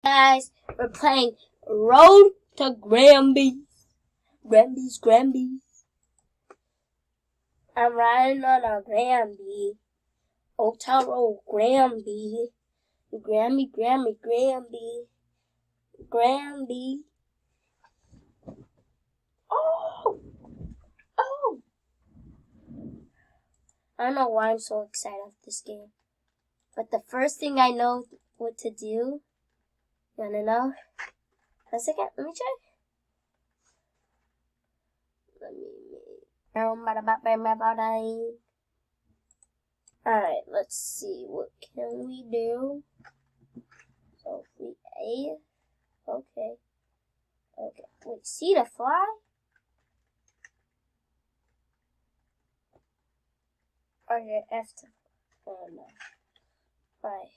Guys, we're playing Road to Gramby. Gramby. I'm riding on a Gramby. Old Town Road, Gramby. Gramby. Oh! I don't know why I'm so excited about this game. But the first thing I know what to do, you wanna know? A second, let me check. Alright, let's see. What can we do? So we A. Okay. Wait, C to fly? Okay, F to fly. Oh no. Alright.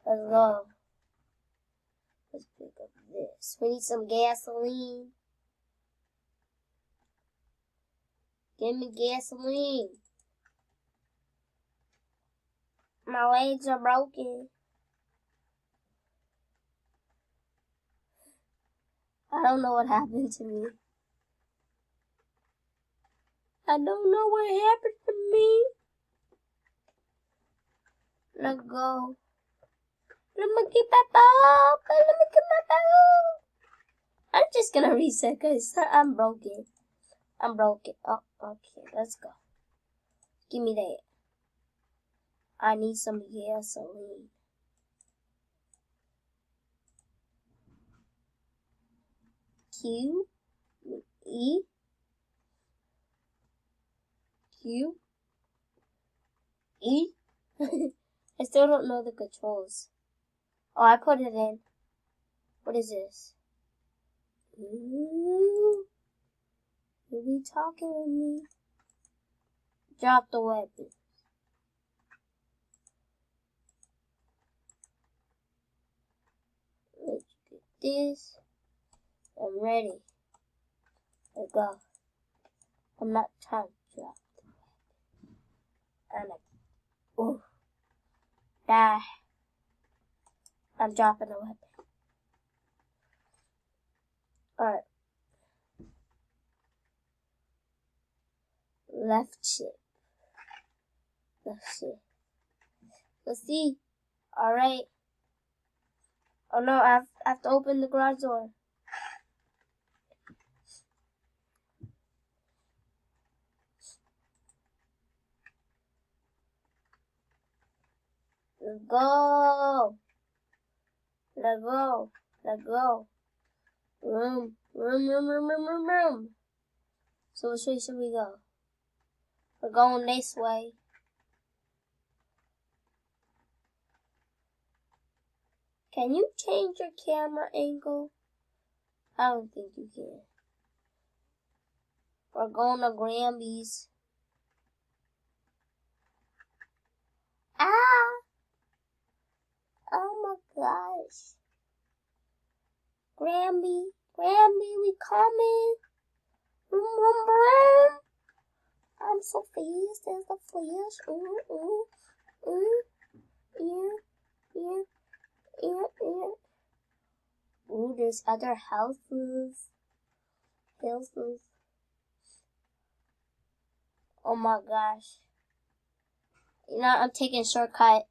Let's go. Let's pick up this. We need some gasoline. Give me gasoline. My legs are broken. I don't know what happened to me. I don't know what happened to me. Let's go. Let me get my ball. I'm just gonna reset because I'm broken. Oh, okay. Let's go. Give me that. I need some gasoline. Q. E. Q. E. I still don't know the controls. Oh, I put it in. What is this? Ooh. You be talking with me. Drop the weapon. Let's get this. I'm ready. Let's go. I'm not trying to drop the weapon. Ooh. Die. I'm dropping the weapon. Alright. Left shift. Let's see. Alright. Oh no, I have to open the garage door. Let's go. Room. So which way should we go? We're going this way. Can you change your camera angle? I don't think you can. We're going to Gramby's. Ah! Oh my gosh. Gramby, we coming. I'm so fast. There's the flash. Ooh, there's other houses. Oh my gosh. You know, I'm taking a shortcut.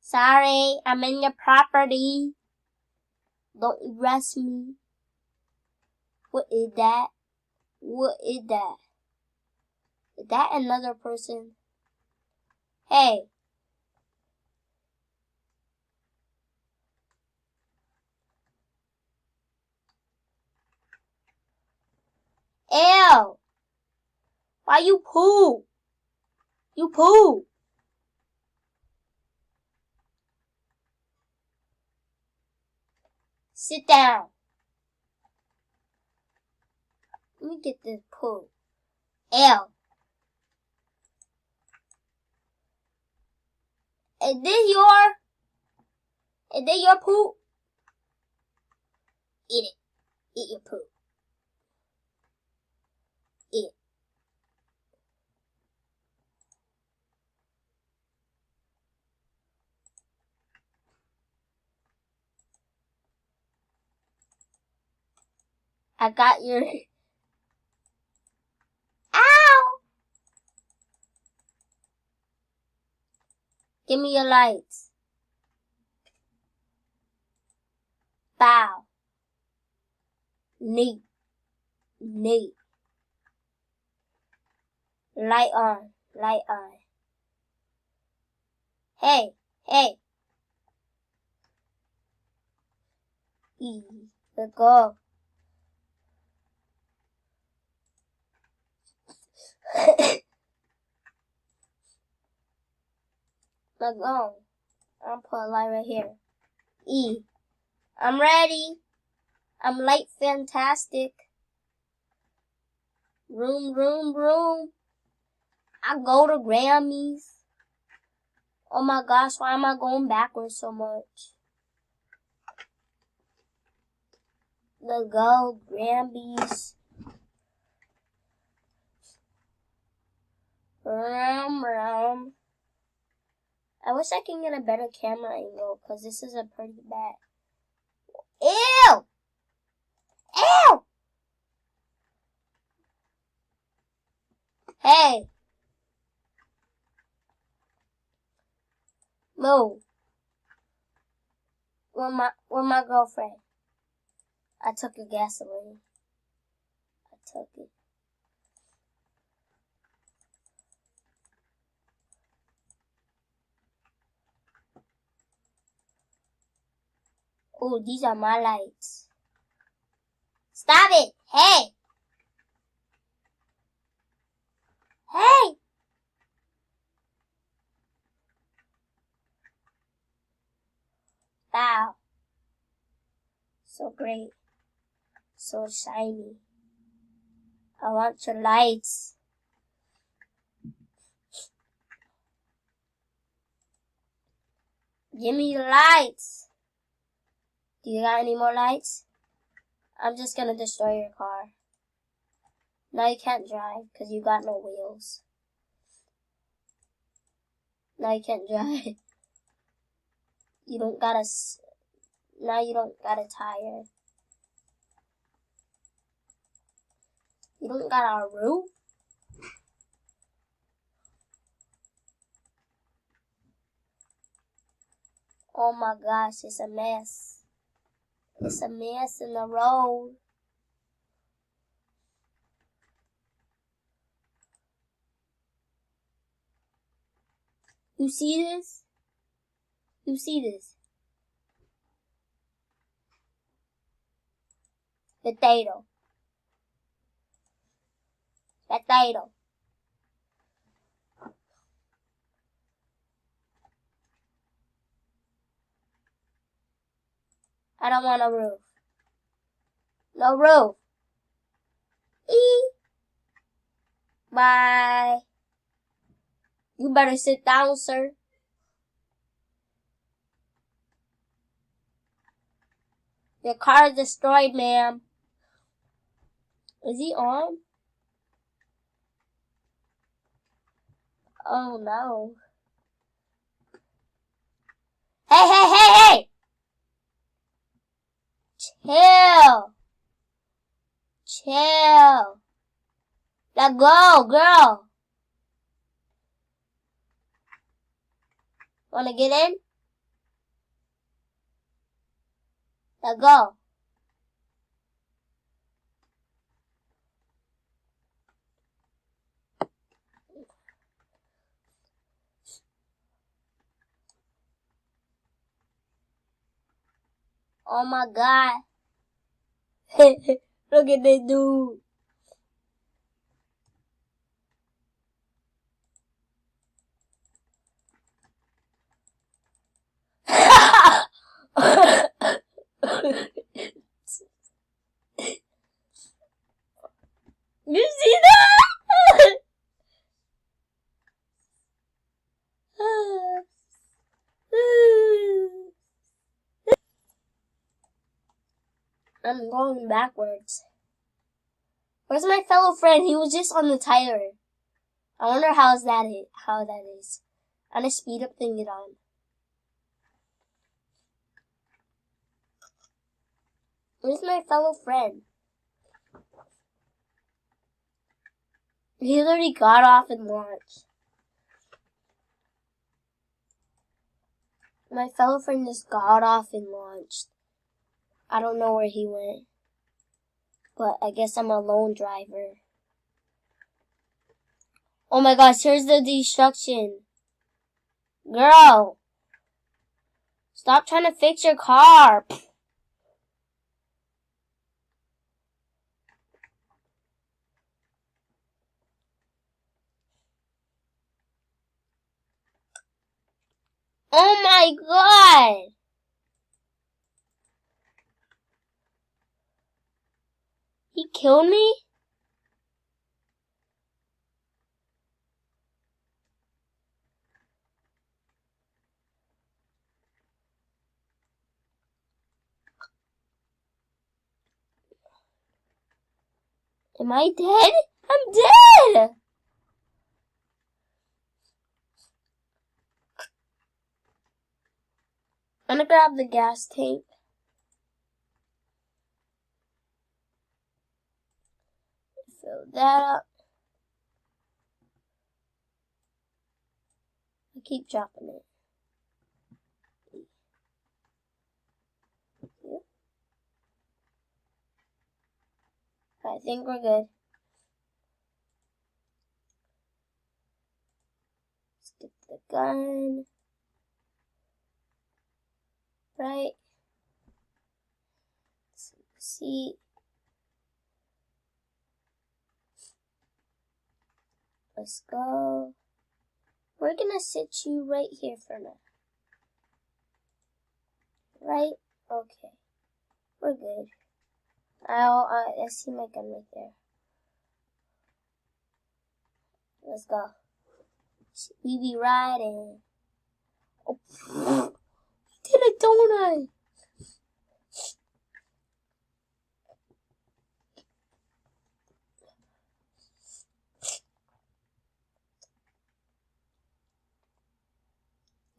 Sorry, I'm in your property. Don't arrest me. What is that? Is that another person? Hey. Ew. Why you poo? You poo. Sit down. Let me get this poo. Ew. Is this your poo? Eat it. Eat your poo. Eat it. I got your... Ow! Give me your lights. Bow. Neat. Neat. Light on. Light on. Hey. Hey. Let's go. Let's go. I'll put a light right here. E. I'm ready. I'm light fantastic. Room, room, room. I go to Grammys. Oh my gosh, why am I going backwards so much? Let's go, Grammys. Rum. I wish I can get a better camera angle, because this is a pretty bad. Ew! Ew! Hey! Move. Where my girlfriend? I took her gasoline. I took it. Oh, these are my lights. Stop it! Hey! Hey! Wow. So great. So shiny. I want your lights. Give me your lights. Do you got any more lights? I'm just gonna destroy your car. Now you can't drive because you got no wheels. Now you can't drive. You don't got now you don't got a tire. You don't got a roof? Oh my gosh, it's a mess. It's a mess in the road. You see this? You see this? Potato. Potato. I don't want a roof. No roof. Bye. You better sit down, sir. Your car is destroyed, ma'am. Is he on? Oh no. Hey, hey, hey, hey! Chill. Chill. Let go, girl. Wanna get in? Let go. Oh my god. Look at this dude. You see that? I'm going backwards. Where's my fellow friend? He was just on the tire. I wonder how that is. I'm gonna speed up thing it on. Where's my fellow friend? He literally got off and launched. My fellow friend just got off and launched. I don't know where he went. But I guess I'm a lone driver. Oh my gosh, here's the destruction. Girl! Stop trying to fix your car. Oh my god! He killed me? Am I dead? I'm dead! I'm gonna grab the gas tank. Fill that up. I keep dropping it. I think we're good. Let's get the gun. Right. Seat. Let's go. We're gonna sit you right here for now. Right? Okay. We're good. I see my gun right there. Let's go. We be riding. Oh, did a donut.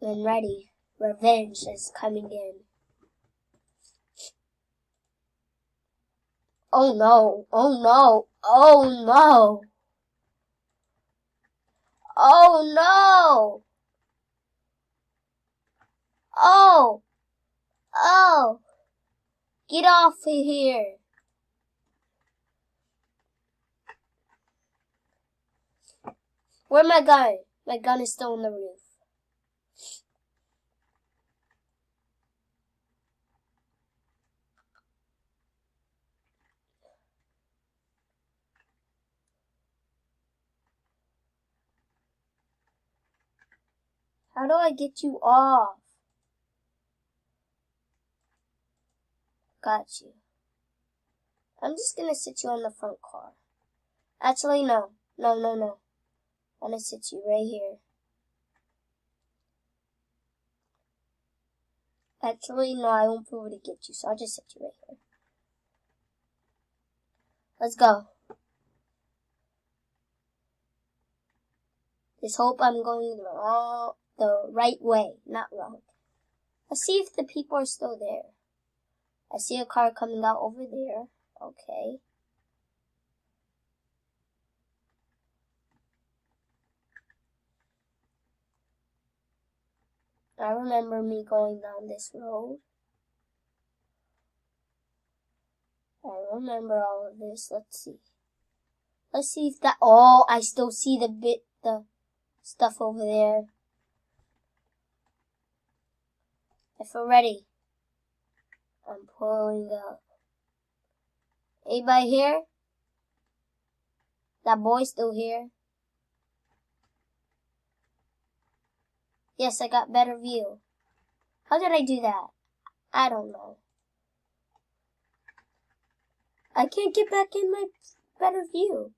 I'm ready. Revenge is coming in. Oh no. Oh no. Oh no. Oh no. Oh. Oh. Get off of here. Where's my gun? My gun is still on the roof. How do I get you off? Got you. I'm just gonna sit you on the front car. Actually, no. No. I'm gonna sit you right here. Actually, no, I won't be able to get you, so I'll just sit you right here. Let's go. Just hope I'm going the right way, not wrong. Let's see if the people are still there. I see a car coming out over there. Okay. I remember me going down this road. I remember all of this. Let's see. Let's see if that... Oh, I still see the stuff over there. I feel ready. I'm pulling up. Anybody here? That boy still here? Yes, I got better view. How did I do that? I don't know. I can't get back in my better view.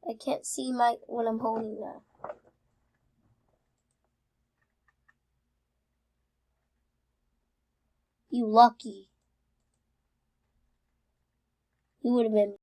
I can't see what I'm holding now. You lucky. You would have been